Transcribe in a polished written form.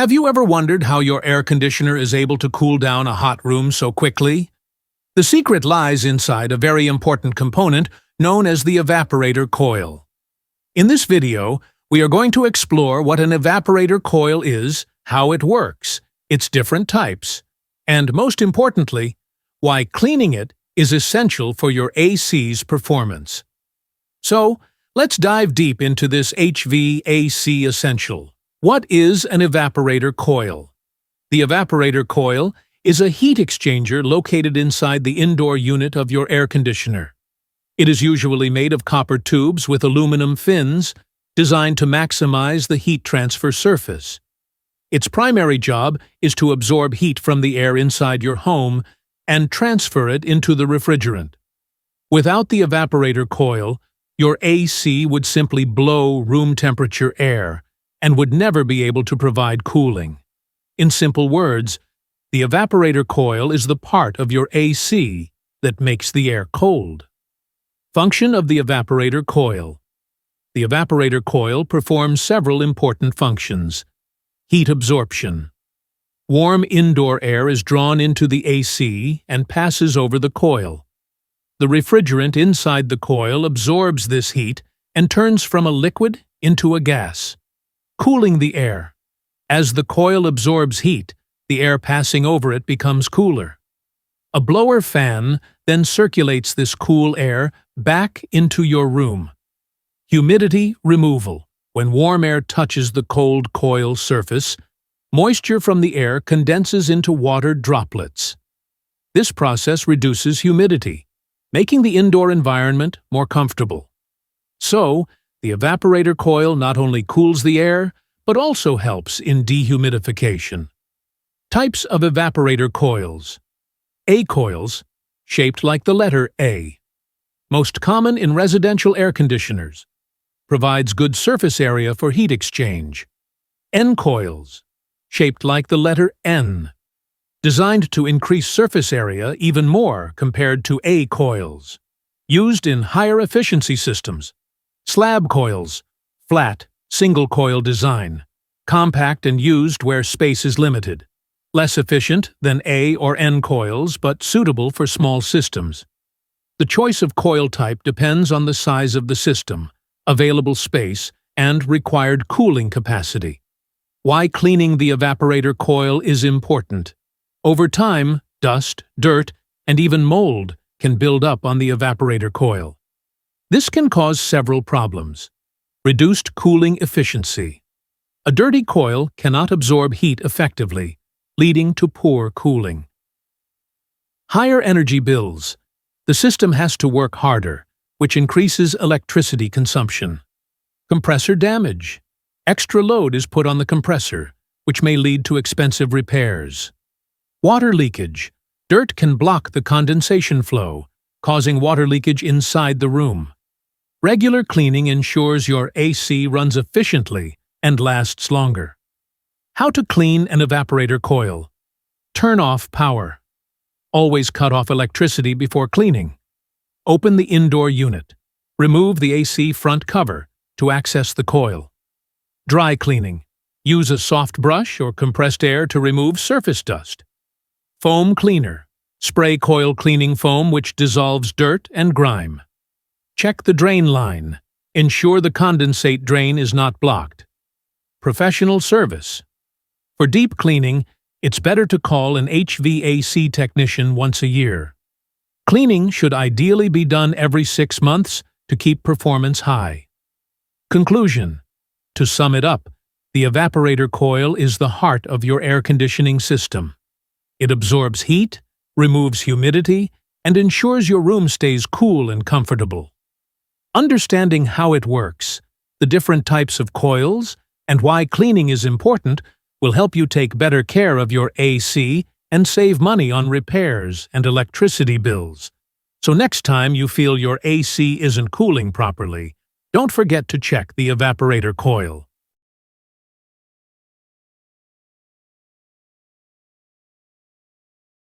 Have you ever wondered how your air conditioner is able to cool down a hot room so quickly? The secret lies inside a very important component known as the evaporator coil. In this video, we are going to explore what an evaporator coil is, how it works, its different types, and most importantly, why cleaning it is essential for your AC's performance. So, let's dive deep into this HVAC essential. What is an evaporator coil? The evaporator coil is a heat exchanger located inside the indoor unit of your air conditioner. It is usually made of copper tubes with aluminum fins, designed to maximize the heat transfer surface. Its primary job is to absorb heat from the air inside your home and transfer it into the refrigerant. Without the evaporator coil, your AC would simply blow room temperature air and would never be able to provide cooling. In simple words, the evaporator coil is the part of your AC that makes the air cold. Function of the evaporator coil. The evaporator coil performs several important functions. Heat absorption. Warm indoor air is drawn into the AC and passes over the coil. The refrigerant inside the coil absorbs this heat and turns from a liquid into a gas, cooling the air. As the coil absorbs heat, the air passing over it becomes cooler. A blower fan then circulates this cool air back into your room. Humidity removal. When warm air touches the cold coil surface, moisture from the air condenses into water droplets. This process reduces humidity, making the indoor environment more comfortable. So, the evaporator coil not only cools the air, but also helps in dehumidification. Types of evaporator coils. A coils, shaped like the letter A. Most common in residential air conditioners. Provides good surface area for heat exchange. N coils, shaped like the letter N. Designed to increase surface area even more compared to A coils. Used in higher efficiency systems. Slab coils, flat, single coil design. Compact and used where space is limited. Less efficient than A or N coils, but suitable for small systems. The choice of coil type depends on the size of the system, available space, and required cooling capacity. Why cleaning the evaporator coil is important. Over time, dust, dirt, and even mold can build up on the evaporator coil. This can cause several problems. Reduced cooling efficiency. A dirty coil cannot absorb heat effectively, leading to poor cooling. Higher energy bills. The system has to work harder, which increases electricity consumption. Compressor damage. Extra load is put on the compressor, which may lead to expensive repairs. Water leakage. Dirt can block the condensation flow, causing water leakage inside the room. Regular cleaning ensures your AC runs efficiently and lasts longer. How to clean an evaporator coil. Turn off power. Always cut off electricity before cleaning. Open the indoor unit. Remove the AC front cover to access the coil. Dry cleaning. Use a soft brush or compressed air to remove surface dust. Foam cleaner. Spray coil cleaning foam which dissolves dirt and grime. Check the drain line. Ensure the condensate drain is not blocked. Professional service. For deep cleaning, it's better to call an HVAC technician once a year. Cleaning should ideally be done every 6 months to keep performance high. Conclusion. To sum it up, the evaporator coil is the heart of your air conditioning system. It absorbs heat, removes humidity, and ensures your room stays cool and comfortable. Understanding how it works, the different types of coils, and why cleaning is important will help you take better care of your AC and save money on repairs and electricity bills. So next time you feel your AC isn't cooling properly, don't forget to check the evaporator coil.